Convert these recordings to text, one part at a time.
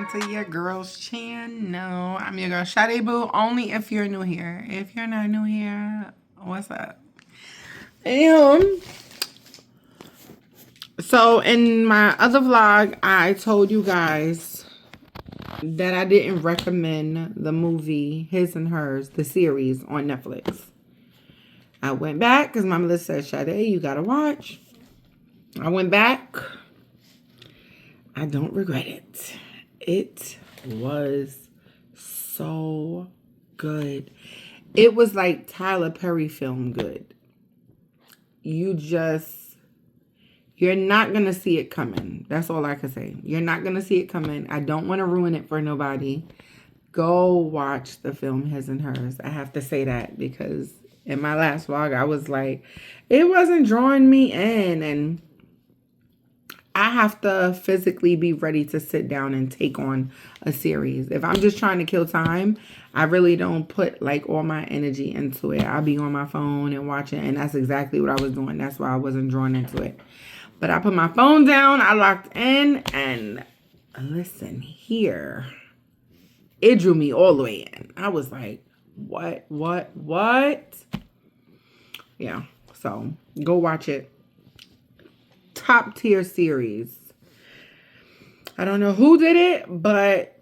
welcome to your girl's channel. I'm your girl Sade Boo, only if you're new here. If you're not new here, what's up? So in my other vlog, I told you guys that I didn't recommend the movie His and Hers, the series on Netflix. I went back because my mother said, Sade, you gotta watch. I went back. I don't regret it. It was so good. It was like Tyler Perry film good. You're not going to see it coming. That's all I can say. You're not going to see it coming. I don't want to ruin it for nobody. Go watch the film His and Hers. I have to say that because in my last vlog, I was like, it wasn't drawing me in, and I have to physically be ready to sit down and take on a series. If I'm just trying to kill time, I really don't put like all my energy into it. I'll be on my phone and watching, and that's exactly what I was doing. That's why I wasn't drawn into it. But I put my phone down, I locked in, and listen here. It drew me all the way in. I was like, what? Yeah, so go watch it. Top tier series. I don't know who did it, but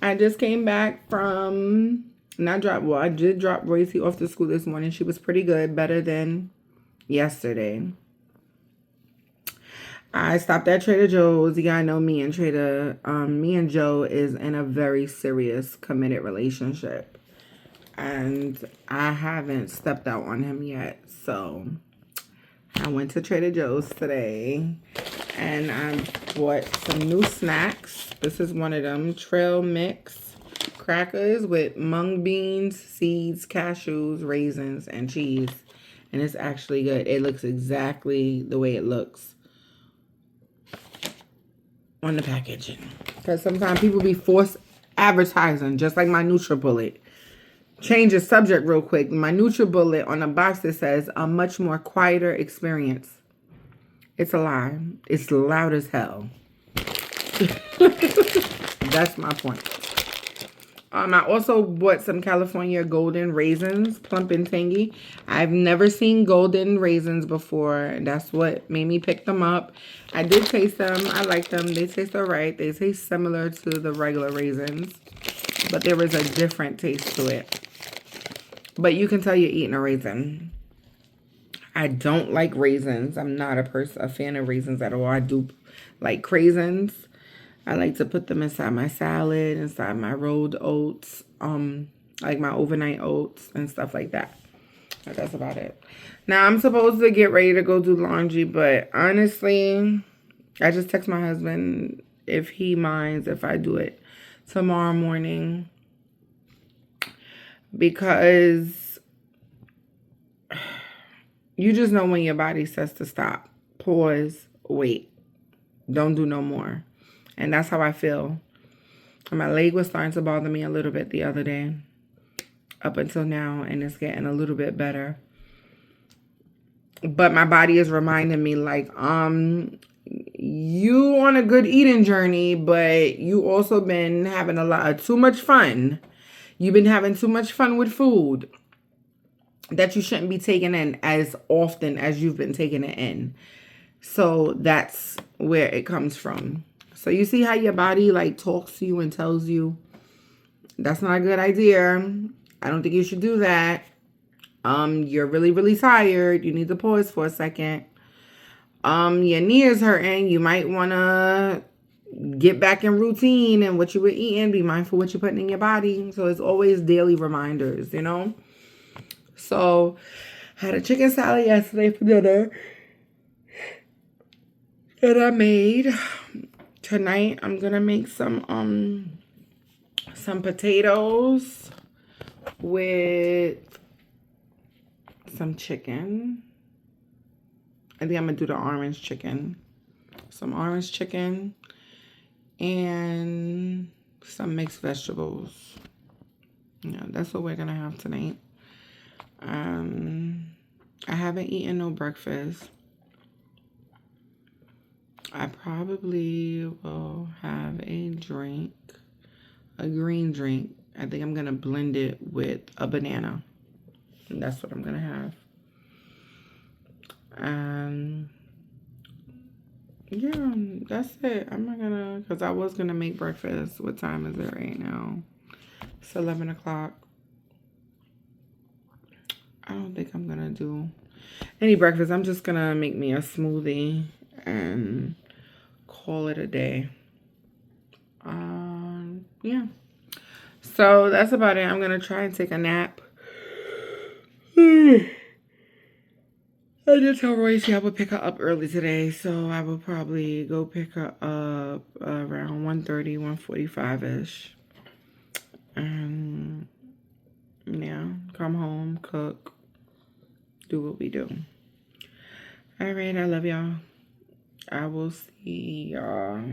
I just came back from, I did drop Royce off to school this morning. She was pretty good, better than yesterday. I stopped at Trader Joe's. You gotta know me and me and Joe is in a very serious, committed relationship. And I haven't stepped out on him yet. So I went to Trader Joe's today and I bought some new snacks. This is one of them, trail mix crackers with mung beans, seeds, cashews, raisins, and cheese. And it's actually good. It looks exactly the way it looks on the packaging. Because sometimes people be forced advertising, just like my NutriBullet. Change the subject real quick. My NutriBullet on the box, it says a much more quieter experience. It's a lie. It's loud as hell. That's my point. I also bought some California golden raisins, plump and tangy. I've never seen golden raisins before. And that's what made me pick them up. I did taste them. I like them. They taste all right. They taste similar to the regular raisins, but there is a different taste to it. But you can tell you're eating a raisin. I don't like raisins. I'm not a fan of raisins at all. I do like craisins. I like to put them inside my salad, inside my rolled oats, like my overnight oats and stuff like that. But that's about it. Now, I'm supposed to get ready to go do laundry, but honestly, I just text my husband if he minds if I do it tomorrow morning. Because you just know when your body says to stop, pause, wait, don't do no more. And that's how I feel. My leg was starting to bother me a little bit the other day, up until now, and it's getting a little bit better. But my body is reminding me like, you on a good eating journey, but you also been having a lot of too much fun. You've been having too much fun with food that you shouldn't be taking in as often as you've been taking it in. So that's where it comes from. So you see how your body like talks to you and tells you that's not a good idea. I don't think you should do that. You're really, really tired. You need to pause for a second. Your knee is hurting. You might want to get back in routine and what you were eating. Be mindful what you're putting in your body. So it's always daily reminders, you know. So I had a chicken salad yesterday for dinner that I made. Tonight I'm gonna make some potatoes with some chicken. I think I'm gonna do the orange chicken. Some orange chicken and some mixed vegetables. Yeah, that's what we're gonna have tonight. I haven't eaten no breakfast. I probably will have a drink, a green drink. I think I'm gonna blend it with a banana. And that's what I'm gonna have. Yeah, that's it. I'm not gonna, because I was gonna make breakfast. What time is it right now? It's 11 o'clock. I don't think I'm gonna do any breakfast. I'm just gonna make me a smoothie and call it a day. Yeah. So that's about it. I'm gonna try and take a nap. I did tell Royce I would pick her up early today, so I will probably go pick her up around 1:30, 1:45-ish. And yeah, come home, cook, do what we do. All right, I love y'all. I will see y'all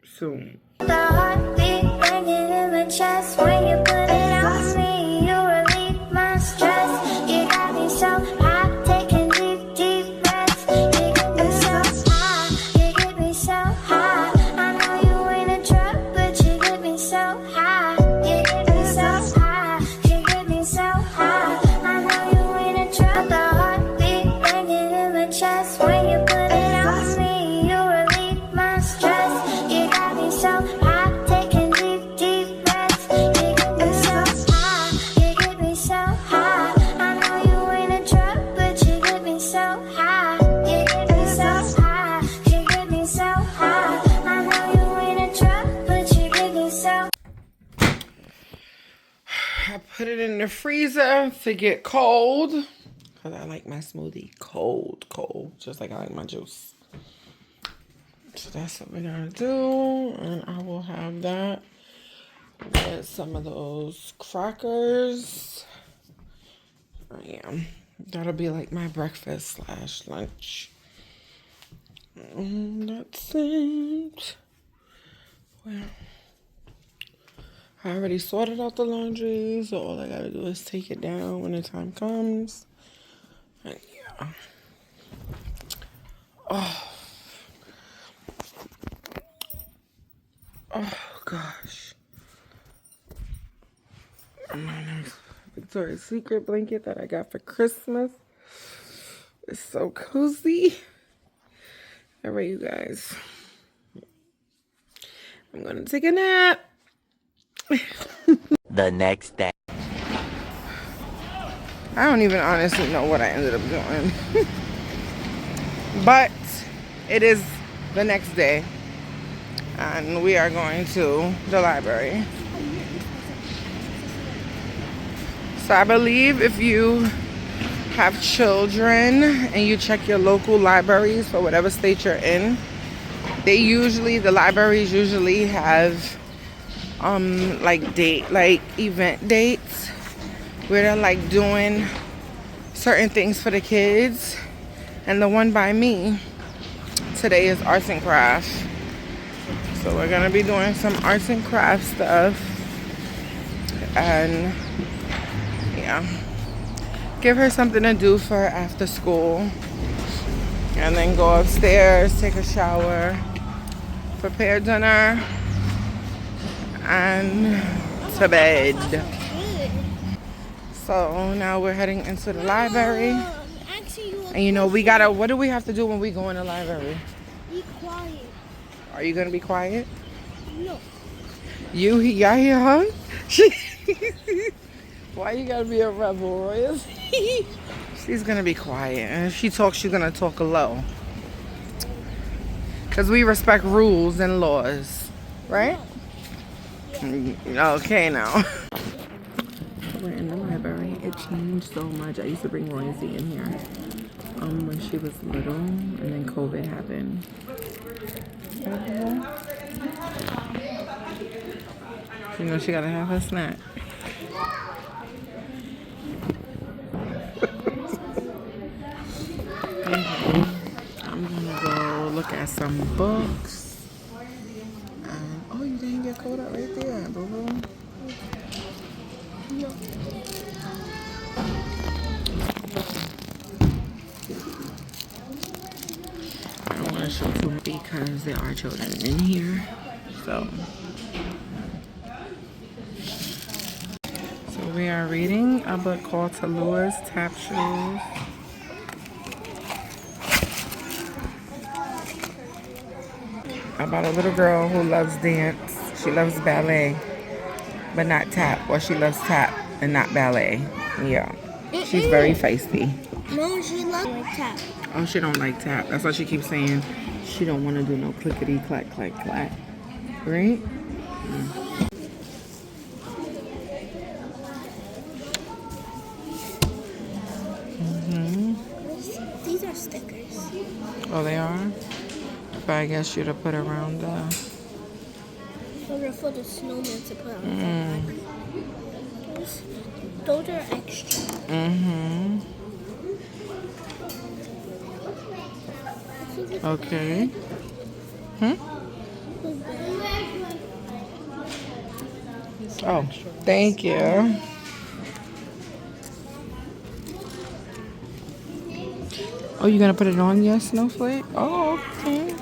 soon. The heartbeat banging in my chest when you put it on me. You relieve my stress. You got me so high, taking deep, deep breaths. You get me so high, you get me so high. I know you ain't a drug, but you get me so high. You get me so high, you get me so high. I know you ain't a drug. The heartbeat banging in my chest when you put it on me. You relieve my stress. You got me so high, taking deep, deep breaths. You get me so high, you get me so high. I know you ain't a drug, but you get me so high. You get me so high, you get me so high. I know you ain't a drug, but you get me so. I put it in the freezer to get cold, because I like my smoothie cold, just like I like my juice. So that's what we're gonna do, and I will have that with some of those crackers. Oh, yeah, that'll be like my breakfast / lunch. That's it. Well, I already sorted out the laundry, so all I gotta do is take it down when the time comes. And yeah. Oh gosh. My nice Victoria's Secret blanket that I got for Christmas. It's so cozy. All right, you guys. I'm gonna take a nap. The next day. I don't even honestly know what I ended up doing. But it is the next day. And we are going to the library. So I believe if you have children and you check your local libraries for whatever state you're in, the libraries usually have like event dates where they're like doing certain things for the kids. And the one by me today is arts and crafts. So we're gonna be doing some arts and crafts stuff, and yeah, give her something to do for after school, and then go upstairs, take a shower, prepare dinner, and to bed. So now we're heading into the library, and you know what do we have to do when we go in the library? Be quiet. Are you gonna be quiet? No. Y'all hear her? Why you gotta be a rebel, Royce? She's gonna be quiet, and if she talks, she's gonna talk low. Cause we respect rules and laws, right? Yeah. Okay, now. We're in the library. It changed so much. I used to bring Royce in here when she was little, and then COVID happened. You know she gotta have her snack. I'm gonna go look at some books. And, oh, you didn't get cold out right there, boo boo. I don't want to show too much because there are children in here. So we are reading a book called Talua's Tap Shoes. About a little girl who loves dance. She loves ballet, but not tap. Or she loves tap and not ballet. Yeah. She's very feisty. No, she loves tap. Oh, she don't like tap. That's why she keeps saying she don't want to do no clickety clack clack clack. Right? These are stickers. Oh, they are? But I guess you'd have put around Those are for the snowman to put on. Those are extra. Okay. Oh, thank you. Oh, you gonna put it on your snowflake? Oh, okay.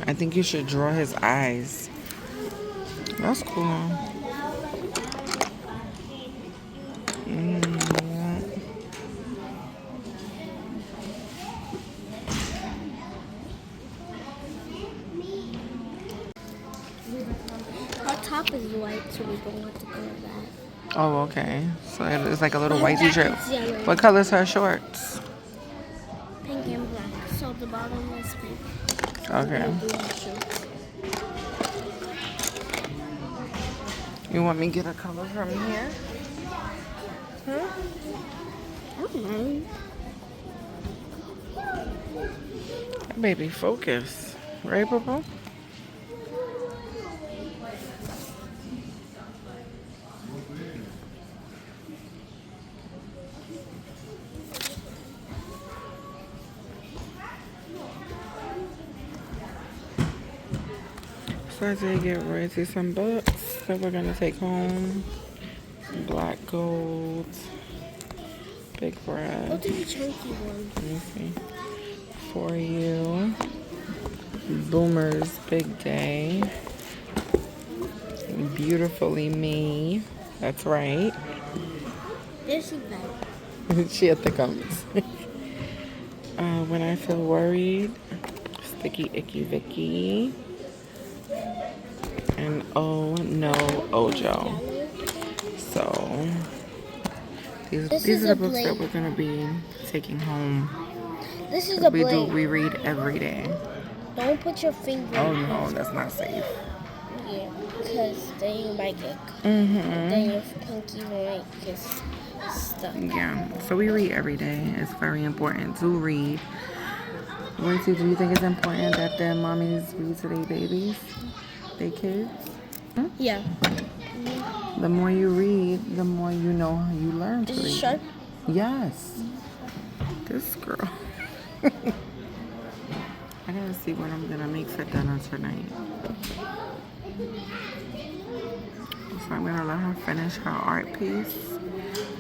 I think you should draw his eyes. That's cool. Our top is white, so we don't have to color that. Oh, okay. So it's like a little white Back t-shirt. is yellow. What color's her shorts? Pink and black. So the bottom is pink. Okay. You want me to get a color from here? I don't know. Baby, focus. Right, Papa? So I did get Royalty some books that we're gonna take home. Black Gold, Big Bread. What are the chunky ones? Let me see. For You, Boomer's Big Day, Beautifully Me. That's right. There's a bag. She had the gums. When I Feel Worried, Sticky Icky Vicky, and Oh No Ojo. So these are the books that we're gonna be taking home. This is a blade. We read every day. Don't put your finger. Oh no, that's not safe. Yeah, because then you might get then your pinky might get stuck. Yeah, so we read every day. It's very important to read. Royalty, do you think it's important that their mommies read to their babies, their kids? Yeah. The more you read, the more you know you learn to Is read. it sharp? Yes. This girl. I gotta see what I'm gonna make for dinner tonight. So I'm gonna let her finish her art piece,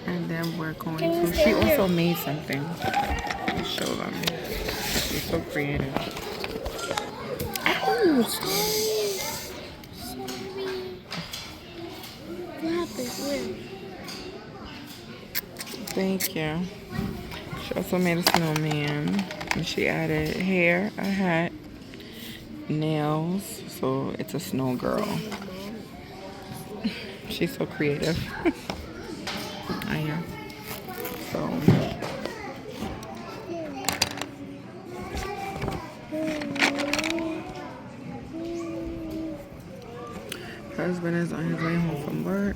and then we're going to. She also made something. Let me show them. She's so creative. Oh, sorry. What happened? Where? Thank you. She also made a snowman, and she added hair, a hat, nails, so it's a snow girl. She's so creative. I am. So husband is on his way home from work.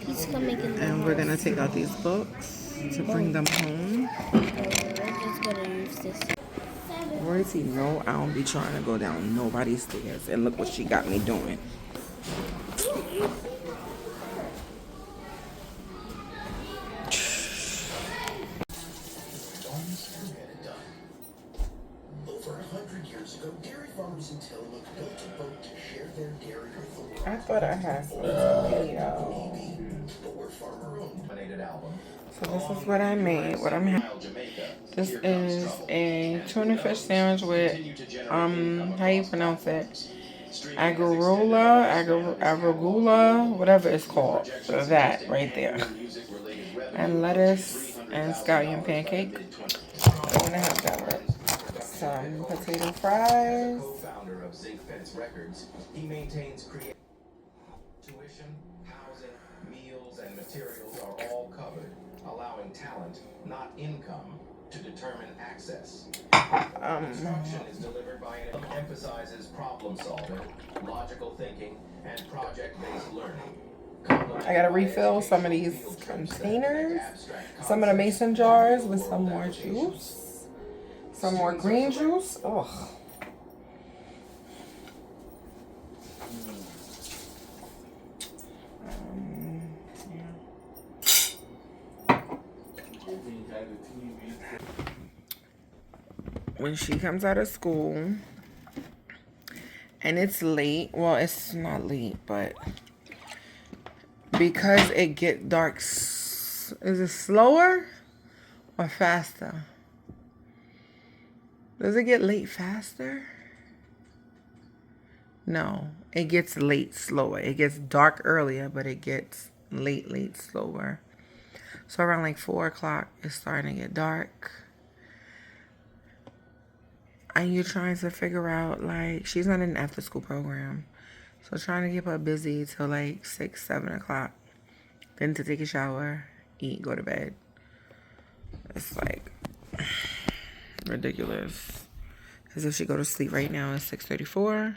He's coming in the And we're gonna take out these books to bring them home. We're just gonna use this. Royalty, no, I don't be trying to go down nobody's stairs. And look what she got me doing. Over 100 years I thought I had some tomato. So this is what I made. What I'm having. This is a tuna fish sandwich with how you pronounce it? Arugula, whatever it's called. So that right there. And lettuce and scallion pancake. I'm gonna have that with some potato fries. He maintains tuition, housing, meals, and materials are all covered, allowing talent, not income, to determine access. Instruction is delivered by an emphasizes problem solving, logical thinking, and project-based learning. I gotta refill some of these containers, some of the mason jars with some more juice, some more green juice. Ugh. When she comes out of school and it's late, well, it's not late, but because it get dark, is it slower or faster? Does it get late faster? No, it gets late slower. It gets dark earlier, but it gets late slower. So around like 4 o'clock, it's starting to get dark. And you're trying to figure out, like, she's not in an after school program. So trying to keep her busy till like 6, 7 o'clock. Then to take a shower, eat, go to bed. It's like ridiculous. Because if she go to sleep right now at 6:34,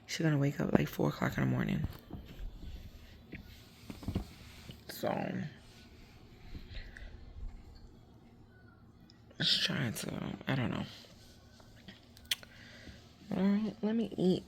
she's going to wake up like 4 o'clock in the morning. So just trying to, I don't know. All right, let me eat.